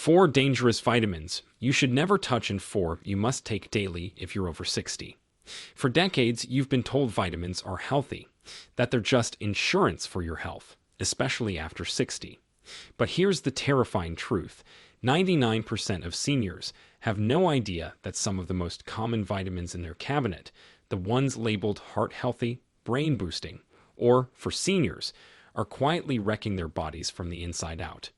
4 dangerous vitamins you should never touch and 4 you must take daily if you're over 60. For decades, you've been told vitamins are healthy, that they're just insurance for your health, especially after 60. But here's the terrifying truth. 99% of seniors have no idea that some of the most common vitamins in their cabinet, the ones labeled heart healthy, brain boosting, or, for seniors, are quietly wrecking their bodies from the inside out.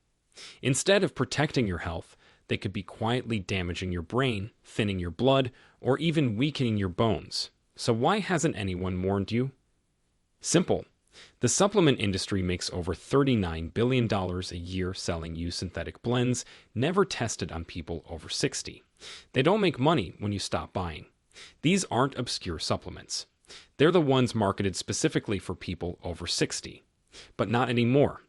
Instead of protecting your health, they could be quietly damaging your brain, thinning your blood, or even weakening your bones. So why hasn't anyone warned you? Simple. The supplement industry makes over $39 billion a year selling you synthetic blends never tested on people over 60. They don't make money when you stop buying. These aren't obscure supplements. They're the ones marketed specifically for people over 60. But not anymore.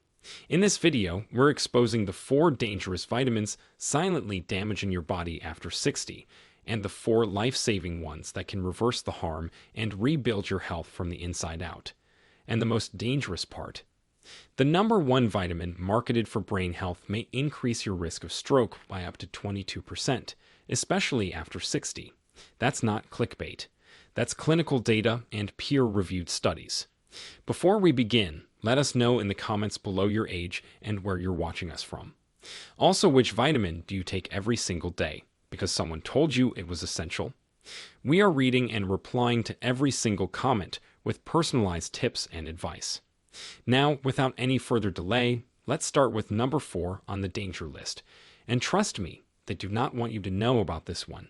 In this video, we're exposing the 4 dangerous vitamins silently damaging your body after 60, and the 4 life-saving ones that can reverse the harm and rebuild your health from the inside out. And the most dangerous part. The number 1 vitamin marketed for brain health may increase your risk of stroke by up to 22%, especially after 60. That's not clickbait. That's clinical data and peer-reviewed studies. Before we begin, let us know in the comments below your age and where you're watching us from. Also, which vitamin do you take every single day? Because someone told you it was essential? We are reading and replying to every single comment with personalized tips and advice. Now, without any further delay, let's start with number 4 on the danger list. And trust me, they do not want you to know about this one.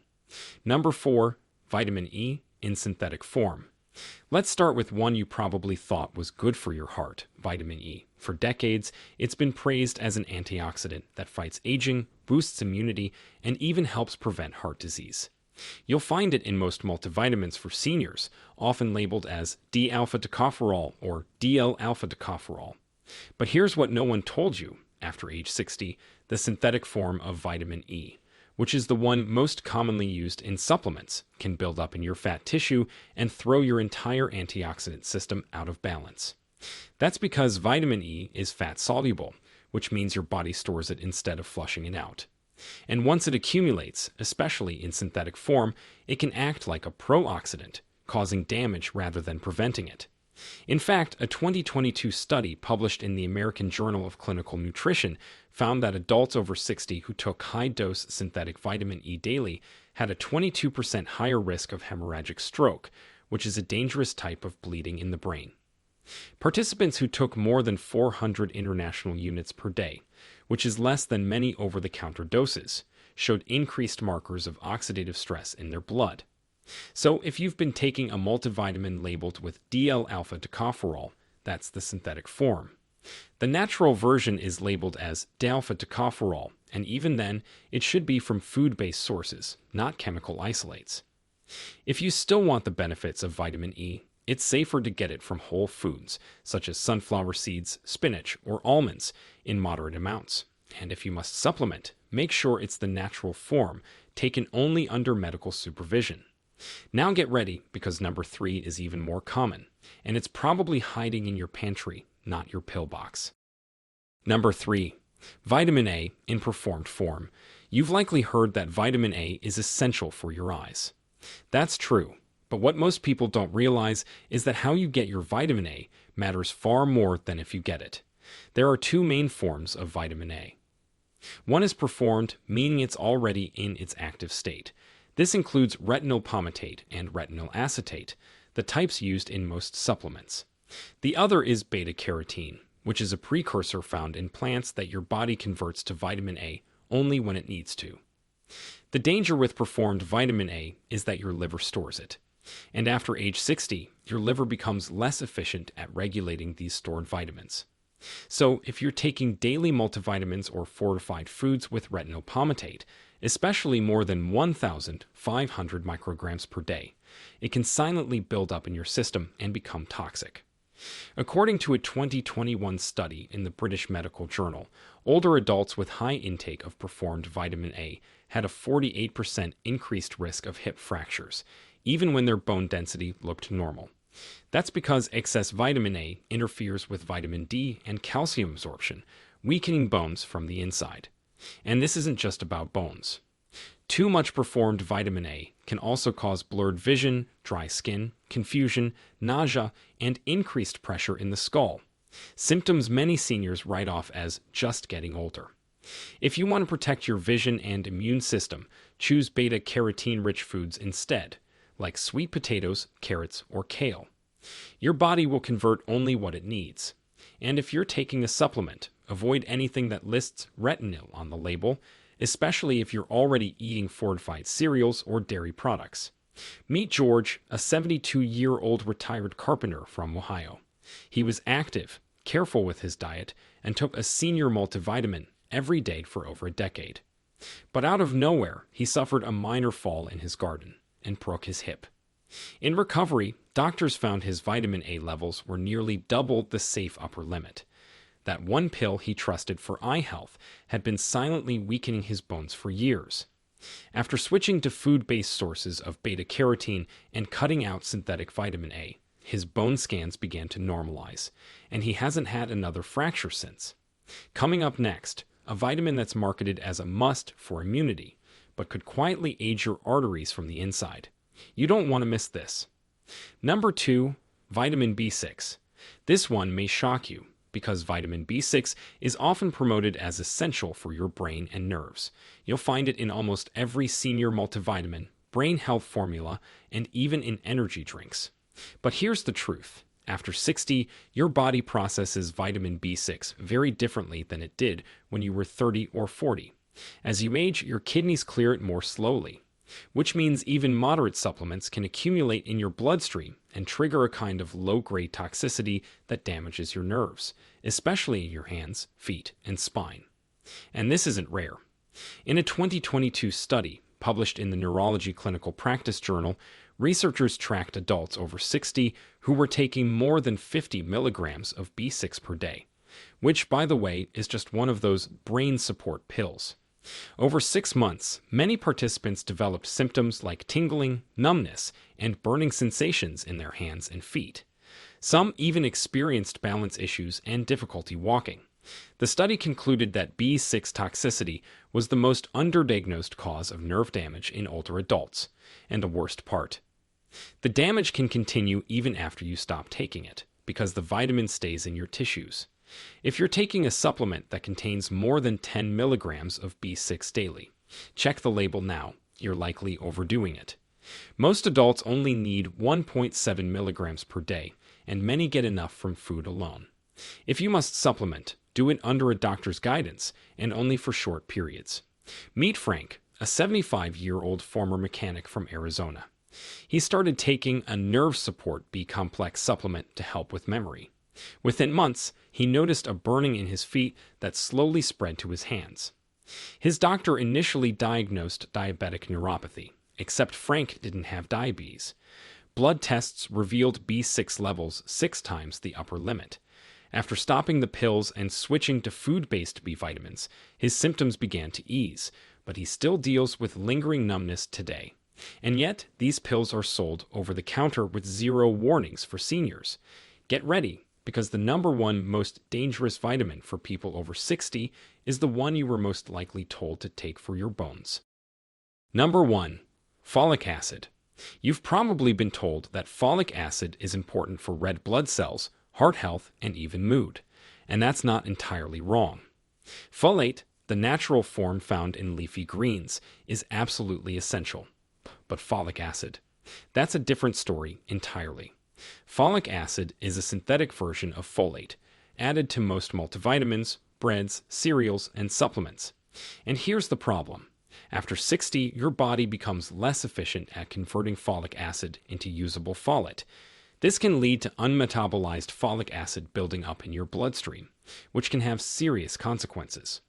Number 4, vitamin E in synthetic form. Let's start with one you probably thought was good for your heart, vitamin E. For decades, it's been praised as an antioxidant that fights aging, boosts immunity, and even helps prevent heart disease. You'll find it in most multivitamins for seniors, often labeled as D-alpha tocopherol or DL-alpha tocopherol. But here's what no one told you after age 60, the synthetic form of vitamin E, which is the one most commonly used in supplements, can build up in your fat tissue and throw your entire antioxidant system out of balance. That's because vitamin E is fat-soluble, which means your body stores it instead of flushing it out. And once it accumulates, especially in synthetic form, it can act like a pro-oxidant, causing damage rather than preventing it. In fact, a 2022 study published in the American Journal of Clinical Nutrition found that adults over 60 who took high-dose synthetic vitamin E daily had a 22% higher risk of hemorrhagic stroke, which is a dangerous type of bleeding in the brain. Participants who took more than 400 international units per day, which is less than many over-the-counter doses, showed increased markers of oxidative stress in their blood. So if you've been taking a multivitamin labeled with DL-alpha tocopherol, that's the synthetic form. The natural version is labeled as D-alpha tocopherol, and even then, it should be from food-based sources, not chemical isolates. If you still want the benefits of vitamin E, it's safer to get it from whole foods, such as sunflower seeds, spinach, or almonds, in moderate amounts. And if you must supplement, make sure it's the natural form, taken only under medical supervision. Now get ready, because number 3 is even more common, and it's probably hiding in your pantry, not your pill box. Number 3. Vitamin A in performed form. You've likely heard that vitamin A is essential for your eyes. That's true, but what most people don't realize is that how you get your vitamin A matters far more than if you get it. There are 2 main forms of vitamin A. One is performed, meaning it's already in its active state. This includes retinol palmitate and retinol acetate, the types used in most supplements. The other is beta-carotene, which is a precursor found in plants that your body converts to vitamin A only when it needs to. The danger with performed vitamin A is that your liver stores it. And after age 60, your liver becomes less efficient at regulating these stored vitamins. So if you're taking daily multivitamins or fortified foods with retinol palmitate, especially more than 1,500 micrograms per day, it can silently build up in your system and become toxic. According to a 2021 study in the British Medical Journal, older adults with high intake of performed vitamin A had a 48% increased risk of hip fractures, even when their bone density looked normal. That's because excess vitamin A interferes with vitamin D and calcium absorption, weakening bones from the inside. And this isn't just about bones. Too much performed vitamin A can also cause blurred vision, dry skin, confusion, nausea, and increased pressure in the skull. Symptoms many seniors write off as just getting older. If you want to protect your vision and immune system, choose beta-carotene-rich foods instead, like sweet potatoes, carrots, or kale. Your body will convert only what it needs. And if you're taking a supplement, avoid anything that lists retinol on the label, especially if you're already eating fortified cereals or dairy products. Meet George, a 72-year-old retired carpenter from Ohio. He was active, careful with his diet, and took a senior multivitamin every day for over a decade. But out of nowhere, he suffered a minor fall in his garden and broke his hip. In recovery, doctors found his vitamin A levels were nearly double the safe upper limit. That one pill he trusted for eye health had been silently weakening his bones for years. After switching to food-based sources of beta-carotene and cutting out synthetic vitamin A, his bone scans began to normalize, and he hasn't had another fracture since. Coming up next, a vitamin that's marketed as a must for immunity, but could quietly age your arteries from the inside. You don't want to miss this. Number 2, vitamin B6. This one may shock you, because vitamin B6 is often promoted as essential for your brain and nerves. You'll find it in almost every senior multivitamin, brain health formula, and even in energy drinks. But here's the truth. After 60, your body processes vitamin B6 very differently than it did when you were 30 or 40. As you age, your kidneys clear it more slowly, which means even moderate supplements can accumulate in your bloodstream and trigger a kind of low-grade toxicity that damages your nerves, especially in your hands, feet, and spine. And this isn't rare. In a 2022 study published in the Neurology Clinical Practice Journal, researchers tracked adults over 60 who were taking more than 50 milligrams of B6 per day, which, by the way, is just one of those brain support pills. Over 6 months, many participants developed symptoms like tingling, numbness, and burning sensations in their hands and feet. Some even experienced balance issues and difficulty walking. The study concluded that B6 toxicity was the most underdiagnosed cause of nerve damage in older adults, and the worst part. The damage can continue even after you stop taking it, because the vitamin stays in your tissues. If you're taking a supplement that contains more than 10 milligrams of B6 daily, check the label now. You're likely overdoing it. Most adults only need 1.7 milligrams per day, and many get enough from food alone. If you must supplement, do it under a doctor's guidance and only for short periods. Meet Frank, a 75-year-old former mechanic from Arizona. He started taking a nerve support B-complex supplement to help with memory. Within months, he noticed a burning in his feet that slowly spread to his hands. His doctor initially diagnosed diabetic neuropathy, except Frank didn't have diabetes. Blood tests revealed B6 levels 6 times the upper limit. After stopping the pills and switching to food-based B vitamins, his symptoms began to ease, but he still deals with lingering numbness today. And yet, these pills are sold over the counter with 0 warnings for seniors. Get ready, because the number 1 most dangerous vitamin for people over 60 is the one you were most likely told to take for your bones. Number 1. Folic acid. You've probably been told that folic acid is important for red blood cells, heart health, and even mood. And that's not entirely wrong. Folate, the natural form found in leafy greens, is absolutely essential. But folic acid, that's a different story entirely. Folic acid is a synthetic version of folate, added to most multivitamins, breads, cereals, and supplements. And here's the problem. After 60, your body becomes less efficient at converting folic acid into usable folate. This can lead to unmetabolized folic acid building up in your bloodstream, which can have serious consequences.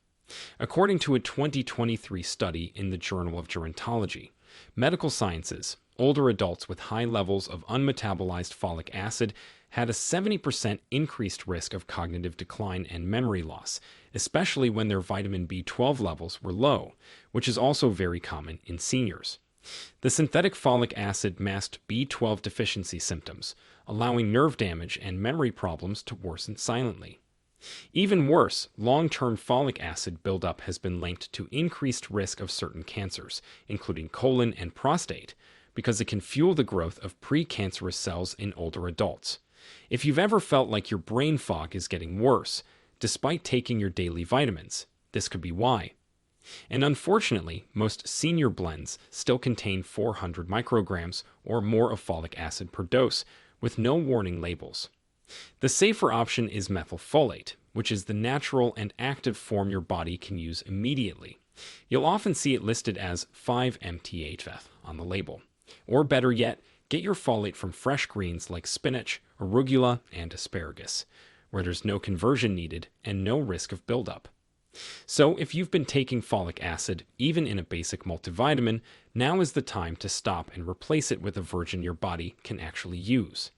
According to a 2023 study in the Journal of Gerontology, Medical Sciences, older adults with high levels of unmetabolized folic acid had a 70% increased risk of cognitive decline and memory loss, especially when their vitamin B12 levels were low, which is also very common in seniors. The synthetic folic acid masked B12 deficiency symptoms, allowing nerve damage and memory problems to worsen silently. Even worse, long-term folic acid buildup has been linked to increased risk of certain cancers, including colon and prostate, because it can fuel the growth of precancerous cells in older adults. If you've ever felt like your brain fog is getting worse, despite taking your daily vitamins, this could be why. And unfortunately, most senior blends still contain 400 micrograms or more of folic acid per dose, with no warning labels. The safer option is methylfolate, which is the natural and active form your body can use immediately. You'll often see it listed as 5-MTHF on the label. Or better yet, get your folate from fresh greens like spinach, arugula, and asparagus, where there's no conversion needed and no risk of buildup. So if you've been taking folic acid, even in a basic multivitamin, now is the time to stop and replace it with a version your body can actually use.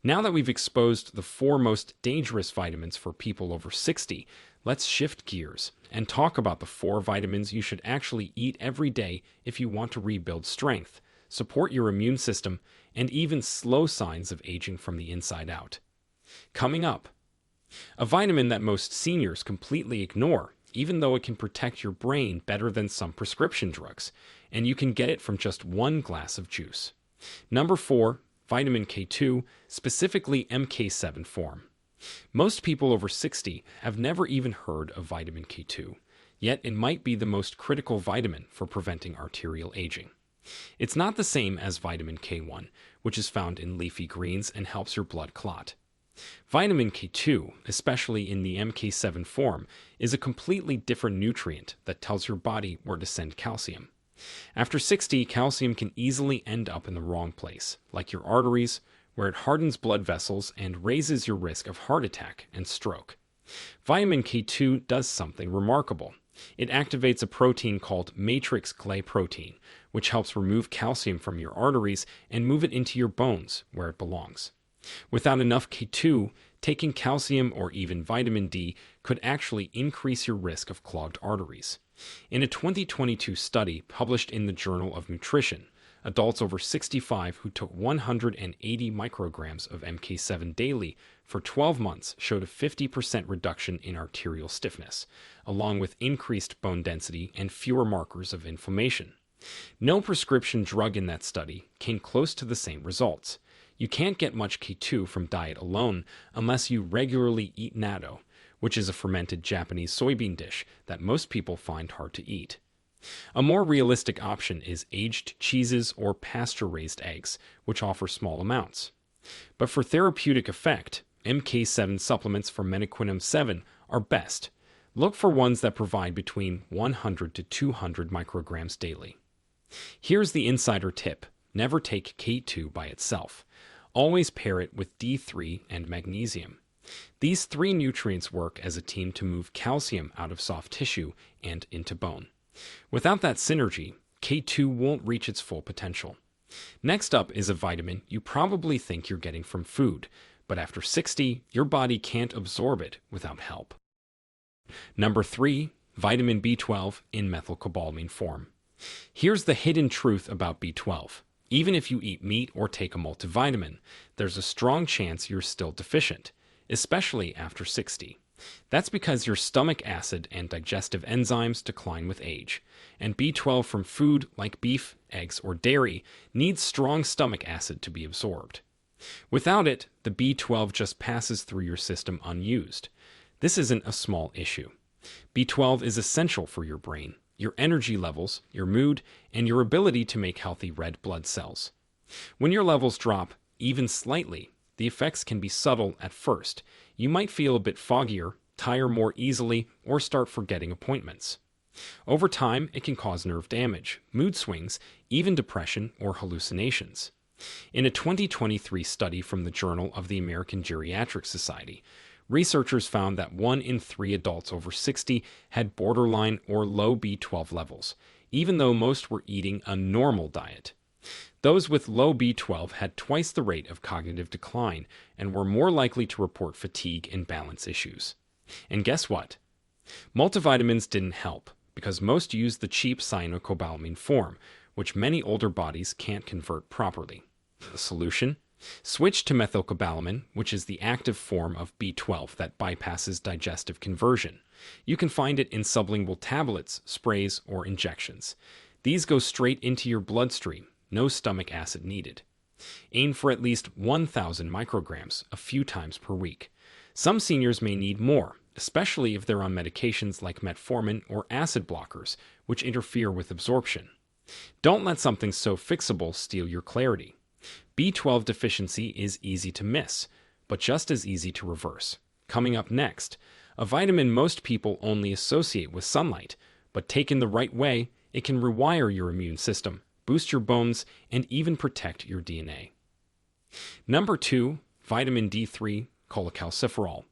Now that we've exposed the 4 most dangerous vitamins for people over 60, let's shift gears and talk about the 4 vitamins you should actually eat every day if you want to rebuild strength, support your immune system, and even slow signs of aging from the inside out. Coming up, a vitamin that most seniors completely ignore, even though it can protect your brain better than some prescription drugs, and you can get it from just 1 glass of juice. Number 4, vitamin K2, specifically MK7 form. Most people over 60 have never even heard of vitamin K2, yet it might be the most critical vitamin for preventing arterial aging. It's not the same as vitamin K1, which is found in leafy greens and helps your blood clot. Vitamin K2, especially in the MK7 form, is a completely different nutrient that tells your body where to send calcium. After 60, calcium can easily end up in the wrong place, like your arteries, where it hardens blood vessels and raises your risk of heart attack and stroke. Vitamin K2 does something remarkable. It activates a protein called matrix clay protein, which helps remove calcium from your arteries and move it into your bones, where it belongs. Without enough K2, taking calcium or even vitamin D could actually increase your risk of clogged arteries. In a 2022 study published in the Journal of Nutrition, adults over 65 who took 180 micrograms of MK7 daily for 12 months showed a 50% reduction in arterial stiffness, along with increased bone density and fewer markers of inflammation. No prescription drug in that study came close to the same results. You can't get much K2 from diet alone unless you regularly eat natto, which is a fermented Japanese soybean dish that most people find hard to eat. A more realistic option is aged cheeses or pasture-raised eggs, which offer small amounts. But for therapeutic effect, MK7 supplements from menaquinum 7 are best. Look for ones that provide between 100 to 200 micrograms daily. Here's the insider tip: never take K2 by itself. Always pair it with D3 and magnesium. These 3 nutrients work as a team to move calcium out of soft tissue and into bone. Without that synergy, K2 won't reach its full potential. Next up is a vitamin you probably think you're getting from food, but after 60, your body can't absorb it without help. Number 3, vitamin B12 in methylcobalamin form. Here's the hidden truth about B12. Even if you eat meat or take a multivitamin, there's a strong chance you're still deficient, especially after 60. That's because your stomach acid and digestive enzymes decline with age, and B12 from food like beef, eggs, or dairy needs strong stomach acid to be absorbed. Without it, the B12 just passes through your system unused. This isn't a small issue. B12 is essential for your brain, your energy levels, your mood, and your ability to make healthy red blood cells. When your levels drop, even slightly, the effects can be subtle at first. You might feel a bit foggier, tire more easily, or start forgetting appointments. Over time, it can cause nerve damage, mood swings, even depression or hallucinations. In a 2023 study from the Journal of the American Geriatric Society, researchers found that 1 in 3 adults over 60 had borderline or low B12 levels, even though most were eating a normal diet. Those with low B12 had twice the rate of cognitive decline and were more likely to report fatigue and balance issues. And guess what? Multivitamins didn't help, because most use the cheap cyanocobalamin form, which many older bodies can't convert properly. The solution? Switch to methylcobalamin, which is the active form of B12 that bypasses digestive conversion. You can find it in sublingual tablets, sprays, or injections. These go straight into your bloodstream, no stomach acid needed. Aim for at least 1,000 micrograms a few times per week. Some seniors may need more, especially if they're on medications like metformin or acid blockers, which interfere with absorption. Don't let something so fixable steal your clarity. B12 deficiency is easy to miss, but just as easy to reverse. Coming up next, a vitamin most people only associate with sunlight, but taken the right way, it can rewire your immune system, boost your bones, and even protect your DNA. Number 2, vitamin D3, cholecalciferol.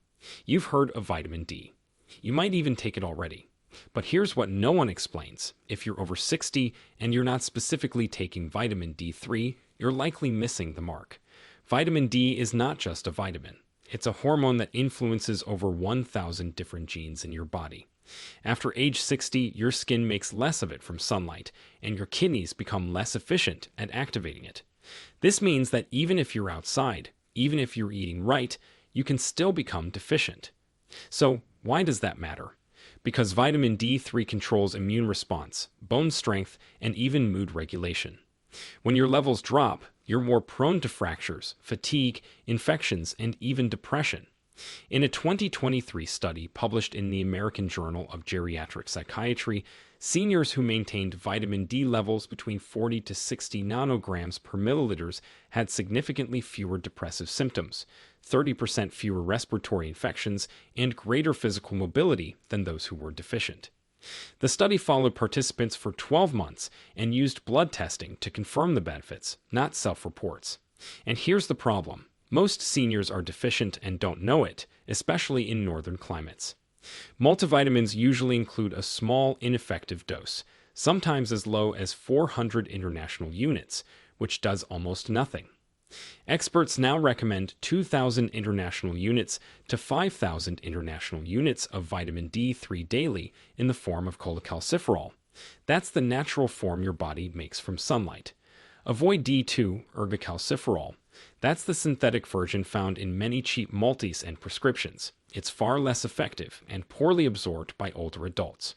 You've heard of vitamin D. You might even take it already. But here's what no one explains. If you're over 60 and you're not specifically taking vitamin D3, you're likely missing the mark. Vitamin D is not just a vitamin. It's a hormone that influences over 1,000 different genes in your body. After age 60, your skin makes less of it from sunlight, and your kidneys become less efficient at activating it. This means that even if you're outside, even if you're eating right, you can still become deficient. So, why does that matter? Because vitamin D3 controls immune response, bone strength, and even mood regulation. When your levels drop, you're more prone to fractures, fatigue, infections, and even depression. In a 2023 study published in the American Journal of Geriatric Psychiatry, seniors who maintained vitamin D levels between 40 to 60 nanograms per milliliters had significantly fewer depressive symptoms, 30% fewer respiratory infections, and greater physical mobility than those who were deficient. The study followed participants for 12 months and used blood testing to confirm the benefits, not self-reports. And here's the problem. Most seniors are deficient and don't know it, especially in northern climates. Multivitamins usually include a small, ineffective dose, sometimes as low as 400 international units, which does almost nothing. Experts now recommend 2,000 international units to 5,000 international units of vitamin D3 daily in the form of cholecalciferol. That's the natural form your body makes from sunlight. Avoid D2, ergocalciferol. That's the synthetic version found in many cheap multis and prescriptions. It's far less effective and poorly absorbed by older adults.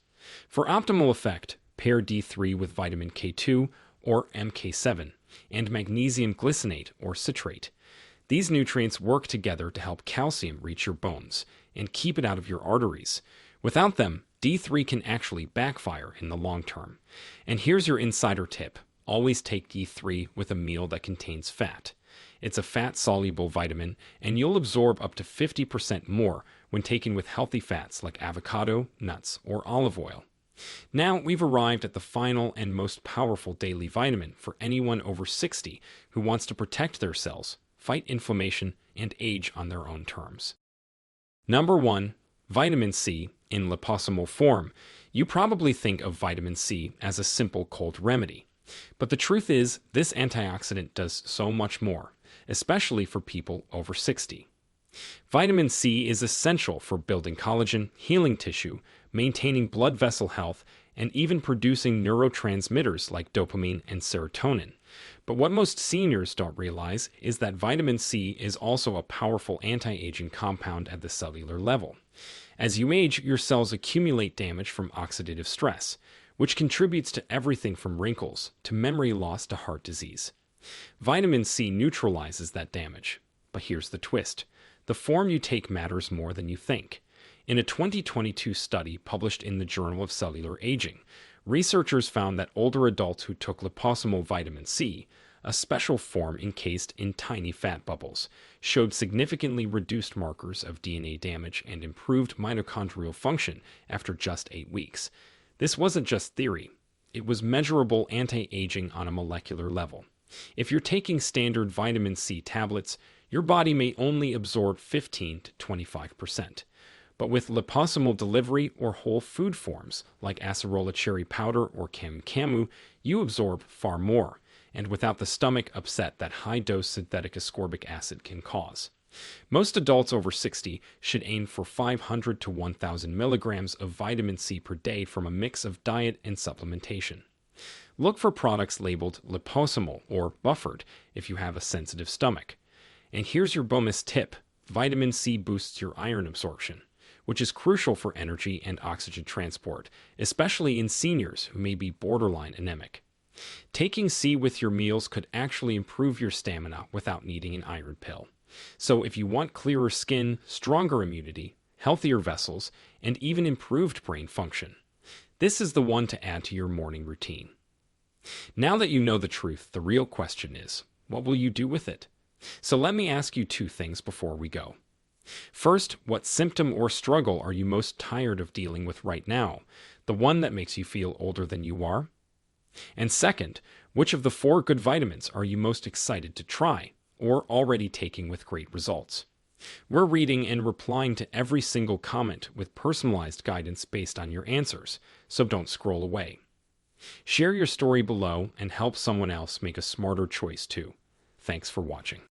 For optimal effect, pair D3 with vitamin K2 or MK7 and magnesium glycinate or citrate. These nutrients work together to help calcium reach your bones and keep it out of your arteries. Without them, D3 can actually backfire in the long term. And here's your insider tip. Always take D3 with a meal that contains fat. It's a fat-soluble vitamin, and you'll absorb up to 50% more when taken with healthy fats like avocado, nuts, or olive oil. Now we've arrived at the final and most powerful daily vitamin for anyone over 60 who wants to protect their cells, fight inflammation, and age on their own terms. Number 1, vitamin C in liposomal form. You probably think of vitamin C as a simple cold remedy. But the truth is, this antioxidant does so much more, especially for people over 60. Vitamin C is essential for building collagen, healing tissue, maintaining blood vessel health, and even producing neurotransmitters like dopamine and serotonin. But what most seniors don't realize is that vitamin C is also a powerful anti-aging compound at the cellular level. As you age, your cells accumulate damage from oxidative stress, which contributes to everything from wrinkles to memory loss to heart disease. Vitamin C neutralizes that damage. But here's the twist. The form you take matters more than you think. In a 2022 study published in the Journal of Cellular Aging, researchers found that older adults who took liposomal vitamin C, a special form encased in tiny fat bubbles, showed significantly reduced markers of DNA damage and improved mitochondrial function after just 8 weeks. This wasn't just theory. It was measurable anti-aging on a molecular level. If you're taking standard vitamin C tablets, your body may only absorb 15 to 25%. But with liposomal delivery or whole food forms like acerola cherry powder or camu, you absorb far more, and without the stomach upset that high-dose synthetic ascorbic acid can cause. Most adults over 60 should aim for 500 to 1,000 milligrams of vitamin C per day from a mix of diet and supplementation. Look for products labeled liposomal or buffered if you have a sensitive stomach. And here's your bonus tip. Vitamin C boosts your iron absorption, which is crucial for energy and oxygen transport, especially in seniors who may be borderline anemic. Taking C with your meals could actually improve your stamina without needing an iron pill. So if you want clearer skin, stronger immunity, healthier vessels, and even improved brain function, this is the one to add to your morning routine. Now that you know the truth, the real question is, what will you do with it? So let me ask you two things before we go. First, what symptom or struggle are you most tired of dealing with right now? The one that makes you feel older than you are? And second, which of the 4 good vitamins are you most excited to try or already taking with great results? We're reading and replying to every single comment with personalized guidance based on your answers, so don't scroll away. Share your story below and help someone else make a smarter choice too. Thanks for watching.